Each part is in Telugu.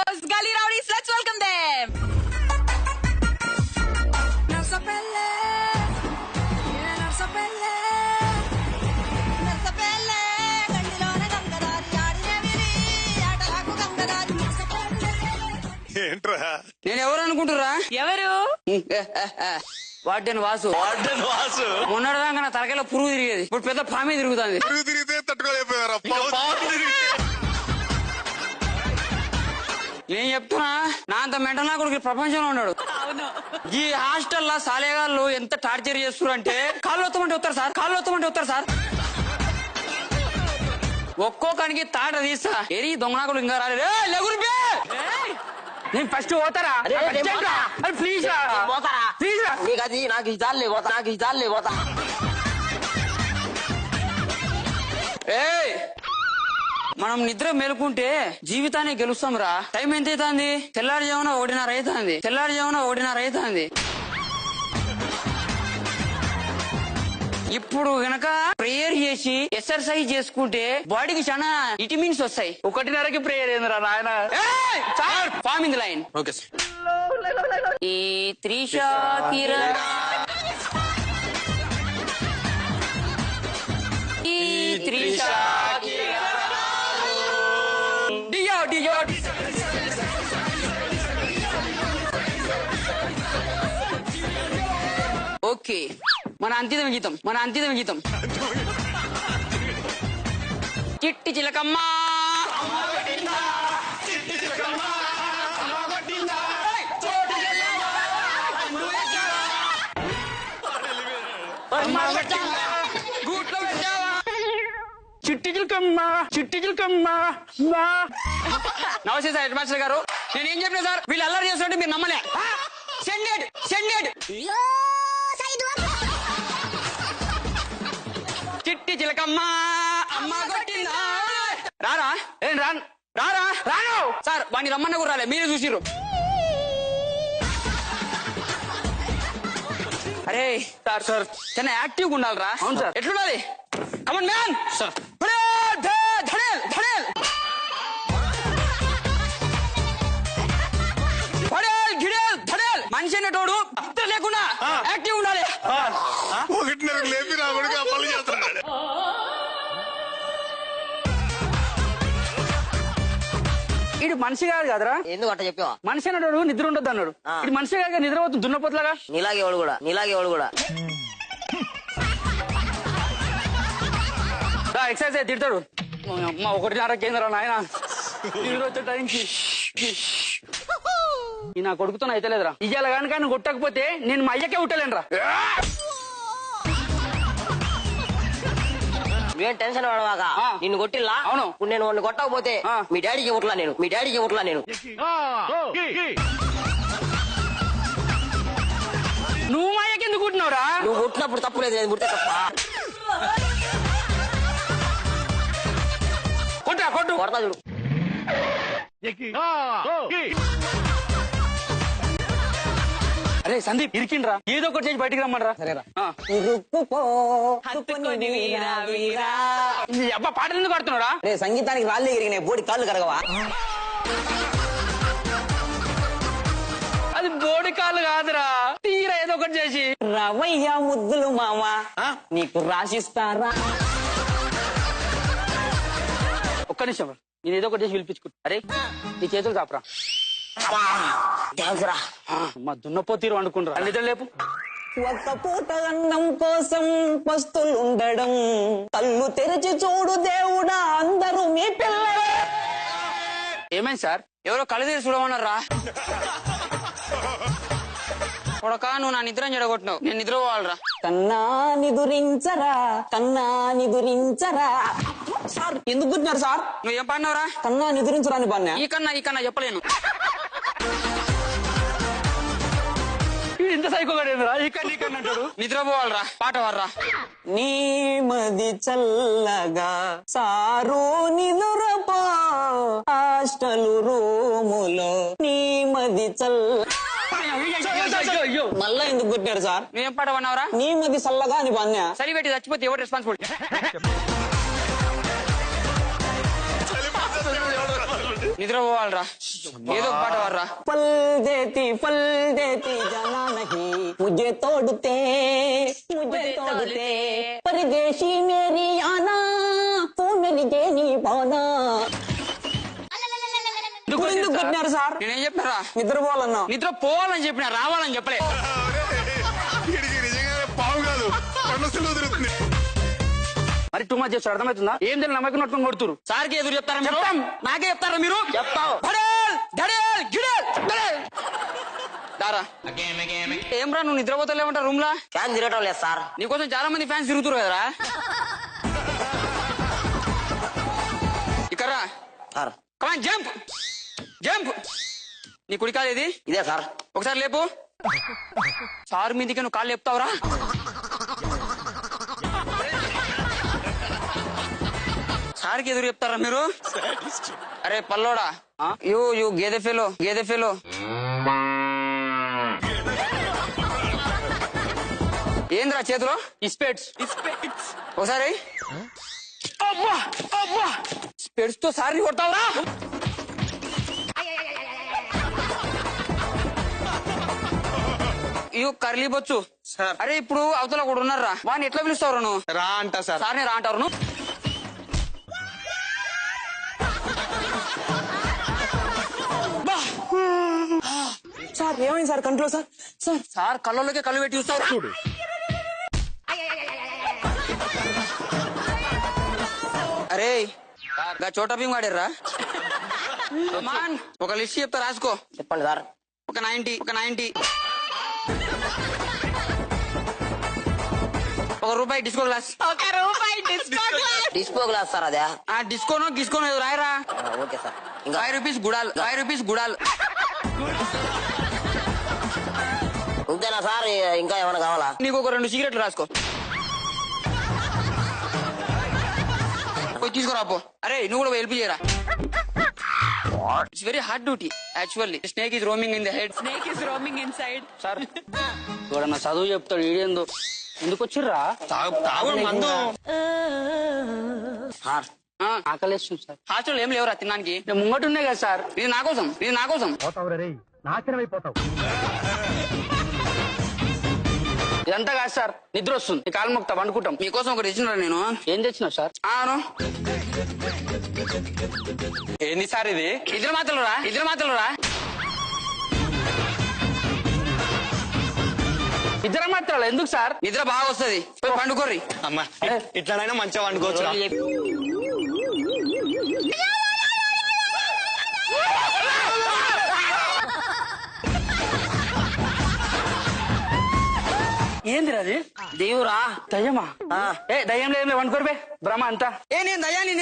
Gully Rowdies, let's welcome them. ఏంట్రా నేను ఎవరు అనుకుంటురా? ఎవరు? వార్డెన్ వాసు. మొన్నటిదాకా నా తలకాయలో పురుగు తిరిగేది, ఇప్పుడు పెద్ద పామే తిరుగుతుంది. పురుగు తిరిగితే తట్టుకోలేకపోయారా? నేను చెప్తున్నా, నా అంత మెంటల్ నా కొడుకు ప్రపంచంలో ఉన్నాడు. ఈ హాస్టల్లో సాలేగాళ్ళు ఎంత టార్చర్ చేస్తున్నారు అంటే, కాళ్ళు వస్తామంటే వస్తారు సార్. ఒక్కొక్కనికి తాట తీస్తా. ఎరి దొంగనాకులు ఇంకా రాలేదు. లెగురు నేను ఫస్ట్ పోతారా? ప్లీజ్ రా. నీకు అది నాకు ఇదాలే పోతా. ఏయ్, మనం నిద్ర మేలుకుంటే జీవితాన్ని గెలుస్తాం రా. టైం ఎంత అవుతుంది? తెల్లారుజామున 1:30 అవుతుంది. ఇప్పుడు గనక ప్రేయర్ చేసి ఎక్సర్సైజ్ చేసుకుంటే బాడీకి చాలా విటమిన్స్ వస్తాయి. 1:30కి ప్రేయర్ ఏందిరా నాయన? Form in the line. Okay ఈ త్రిషా కిరణ్ ఓకే, మన అంతిమ గీతం చిట్టి చిలకమ్మ చిట్టి చిలకమ్మ. నమస్తే సార్, హెడ్ మాస్టర్ గారు. నేనేం చెప్పినా సార్, వీళ్ళు అల్లరి చేస్తుంటే మీరు నమ్మలే. సెండెడ్ చిట్టి చిలకమ్మ అమ్మ కొట్టిందా. రారా? ఏం రాను సార్, వాడిని రమ్మన్న కూడా రాలే, మీరే చూసిర్రు. అరే సార్ చాలా యాక్టివ్ గా ఉండాలిరా. అవును సార్. ఎట్లుండాలి? Come on man sir. మనిషి అనేటోడు ఇద్దరు లేకుండా యాక్టివ్ ఉండాలి. 1:30 లేపి నా కొడుకు అప్పాలు చేస్తున్నాడు. ఇటు మనిషి కాదు కదరా. ఎందుకు అట్ట చెప్పావా? మనిషి అన్నాడు నిద్ర ఉండద్దు అన్నాడు. ఇటు మనిషి కాక నిద్ర పోతుంది దున్నపోతులాగా. నీలాగే వాడు కూడా ఎక్సర్సైజ్ తిడతాడు. అమ్మ 1:30 కేంద్రం నాయన వచ్చే టైంకి నా కొడుకుతో అయితే లేదురా. ఇవాళ కనుక నువ్వు కొట్టకపోతే నేను మా అయ్యకే ఉట్టలేనురా. నువ్వేం టెన్షన్ పడవాక. నిన్ను కొట్టిల్లా? అవును. ఇప్పుడు నేను వాడిని కొట్టకపోతే మీ డాడీకి ఉట్లా నేను. నువ్వు మా అయ్యకి ఎందుకు కుట్టినావురా? నువ్వు పుట్టినప్పుడు తప్పులేదు, నేను పుడితే తప్ప. కొడతా చూడు. అరే సందీప్ ఇరికిండ్రా, ఏదో ఒకటి చేసి బయటికి రమ్మనరా. సరేరా. అబ్బా పాటలు ఎందుకు పాడుతున్నారా? సంగీతానికి రాళ్ళు ఎగిరిగినాయి, బోడి కాళ్ళు కరగవా? అది బోడి కాళ్ళు కాదురా, తీరా ఏదో ఒకటి చేసి. రవయ్య ముద్దులు మావా నీకు రాసిస్తారా? ఒక్క నిమిషం, నేను ఏదో ఒకటి చేసి పిలిపించుకుంటా. అరే నీ చేతులు చాపరా. మా దున్నపోతీరు అనుకుంటారా? నిద్ర లేపు. ఒక్క పూట అన్నం కోసం పస్తులుండడం, కళ్ళు తెరిచి చూడు దేవుడా అందరూ మీ పిల్లలే. ఏమైంది సార్? ఎవరో కళ్ళు తెరిచి చూడమన్నారా? కొడక నువ్వు నా నిద్ర చెడగొట్టినావు, నేను నిద్ర పోవాలరా. కన్నా నిదురించరా. సార్ ఎందుకు గుర్తున్నారు సార్? నువ్వు ఏం పాడినావురా? కన్నా నిదురించరా అని పాడినా. ఈ కన్నా చెప్పలేను. ఇంత సైకోగడేంద్రా? ఈ కన్నా అంటాడు. నిద్రపోవాలరా, పాట వాడరా. నీ మది చల్లగా సారు నిదురపో, హాస్టలు రూములో నీ మది చల్ల. మళ్ళా ఎందుకు కొట్టినారు సార్? నువ్వేం పాట పడినావురా? నీ మది చల్లగా అని పాడినా. సరి పెట్టి చచ్చిపోతే ఎవరు రెస్పాన్సిబిలిటీ? నిద్రపోవాలరా ఏదో ఒక పాట వాడరా फल देती जाना नहीं मुझे तोड़ते परदेशी मेरी आना तू मेरी देनी पाना ఎందుకు కొట్టినారు సార్? నేనేం చెప్పినారా? నిద్రపోవాలన్నా. నిద్ర పోవాలని చెప్పిన, రావాలని చెప్పలే. వీడికి నిజంగానే పావు కాదు పండుగలు తిరుగుతుంది. మరి టూ మచ్ చేస్తారు, అర్థమవుతుందా? ఏం తెలియదు నమ్మకం నట్టుకొని కొడుతురు. సార్కి ఎదురు చెప్తారా? చెప్తాం. నాకే చెప్తారా మీరు? చెప్తావు. దారా ఏం రా నువ్వు నిద్రపోతలేమంటా రూమ్ లా? ఫ్యాన్ తిరగటం లేదు సార్. నీకోసం చాలా మంది ఫ్యాన్స్ తిరుగుతురు కదరా. ఇక్కడ సార్ కమాన్ జంప్ జంప్. నీ కుడి కాదు ఇది? ఇదే సార్. ఒకసారి లేపు. సార్ మీదికి నువ్వు కాళ్ళు లేపుతావురా? సార్కి ఎదురు చెప్తారా మీరు? అరే పల్లోడా, యూ గేదె ఫెలో ఏంద్రా చేతిలో? స్పెట్స్. ఒకసారి స్పెట్స్ తో సార్ని కొడతావురా? ఇయో కర్లీ బొచ్చు. అరే ఇప్పుడు అవతల కూడా ఉన్నారా, వాడిని ఎట్లా పిలుస్తావు నువ్వు? రా అంట సార్. సార్ని రా అంటారు నువ్వు? సార్ ఏమైంది sir? Control sir. Sir sir కళ్ళలోకే కళ్ళు పెట్టి చూస్తారు. చూడు అరే చోటా భీమ్ వాడారా? ఒక లిస్ట్ చెప్తా రాసుకో. చెప్పండి సార్. ఒక 90 ₹1 disco glass. Disco glass sir అదే? ఆ డిస్కోనో ఏదో రాయరా. Okay sir. ఇంకా ₹5 గుడాలు. ఇంతేనా సార్? ఇంకా ఏమైనా కావాలా? నీకు ఒక 2 సిగరెట్లు రాసుకో. పోయి తీసుకురాపో. అరే నువ్వు కూడా హెల్ప్ చేయరా. It's very hard duty actually. Snake is roaming in the head. Snake is roaming inside. Sir చూడన్నా చదువు చెప్తాడు ఈడేందో. ఎందుకు వచ్చిర్రా? తాగుడు మందు. సార్ ఆకలేస్తుంది సార్. హాస్టల్ ఏం లేవురా తినడానికి? ముంగట ఉన్నాయి కదా సార్. ఇది నా కోసం ఇదంతా కాదు సార్. నిద్ర వస్తుంది, నీ కాలు మొక్తా వండుకుంటాం. మీకోసం ఒకటి తెచ్చినా నేను. ఏం తెచ్చినావు సార్? ఏంది సార్ ఇది? ఇద్దరు మాటలు రా. ఇద్దరు మాత్రాలు ఎందుకు సార్? నిద్ర బాగా వస్తుంది, పోయి పండుకోర్రి. అమ్మా ఇట్లానైనా మంచిగా వండుకోవచ్చు. ఏందిరా అది? దేవురా. దయ్యమా? ఏ దయ్యం లేదు, వండుకోరు బ్రహ్మ అంతా. నేను దయ్యాన్ని.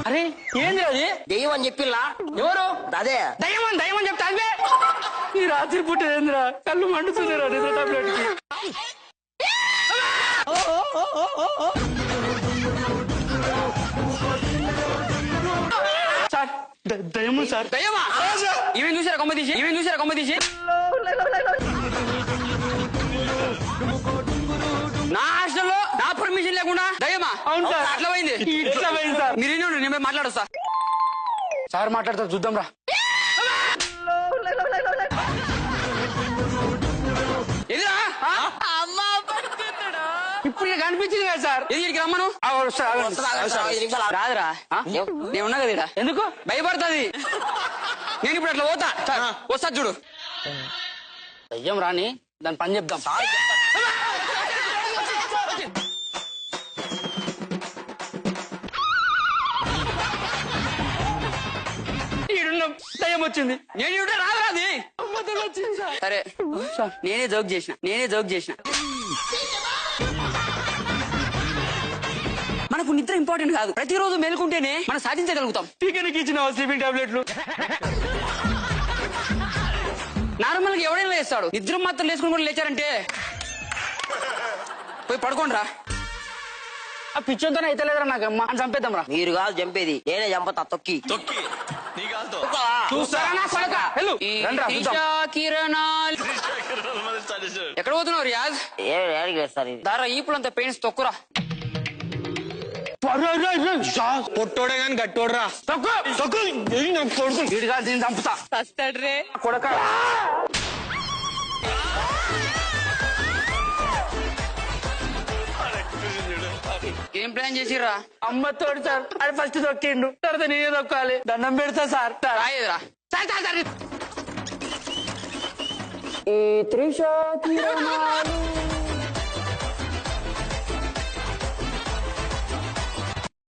అరే ఏంది అది? దెయ్యం అని చెప్పిల్లా? ఎవరు? అదే దయ్యం చెప్తా. అదే ఈ రాత్రి పూట ఏందిరా కళ్ళు మండుతున్నారా నిద్ర టాబ్లెట్ కి? సార్ దయ్యము సార్. దయ్యమా? ఈవెన్ చూసారా కొమ్మ తీసి? నా హాస్టల్లో నా పర్మిషన్ లేకుండా దయ్యమా? అవును సార్. అట్లా పోయింది సార్. మీరు నేను మాట్లాడొస్తా. సార్ మాట్లాడతారు చూద్దాం రా. ఎదురా ఇప్పుడు నీకు అనిపించింది కదా సార్. ఎదురికి రమ్మను. రాదురా, నేను ఉన్నా కదా. ఎందుకు భయపడుతుంది? నేను ఇప్పుడు అట్లా పోతా. వస్తా చూడు. దయ్యం రాని దాని పని చెప్దాం. దయ్యం వచ్చింది. నేను రాదు. సరే నేనే జోక్ చేసిన. మనకు నిద్ర ఇంపార్టెంట్ కాదు, ప్రతిరోజు మేలుకుంటేనే మనం సాధించగలుగుతాం. టీకెన్కి ఇచ్చిన స్లీపింగ్ టాబ్లెట్లు నార్మల్ గా ఎవడైనా లేస్తాడు. నిద్ర మాత్రం లేసుకుని కూడా లేచారంటే పోయి పడుకోండి రా. ఆ పిచ్చోతోనే అయితే లేదరా నాకు అమ్మ అని చంపేద్దాం రా. మీరు కాదు చంపేది, నేనే చంపతా. తొక్కి చూస్తారా నా కొడక? కిరణాలు ఎక్కడ పోతున్నావు రియాజ్? ఏడికి వేస్తారు ఇది? దారా ఈపులంతా పెయిన్స్ తొక్కురా. పొట్టోడే గాని గట్టోడరా ఇడిగా దీన్ని చంపుతా వస్తాడు రే కొడక ఏం ప్లాన్ చేసిర్రా? అమ్మ తోడు సార్ అది ఫస్ట్ తొక్కిండు తర్వాత నేనే తొక్కాలి దండం పెడతా సార్ రాయేదిరా ఈ త్రిష కిరణాలు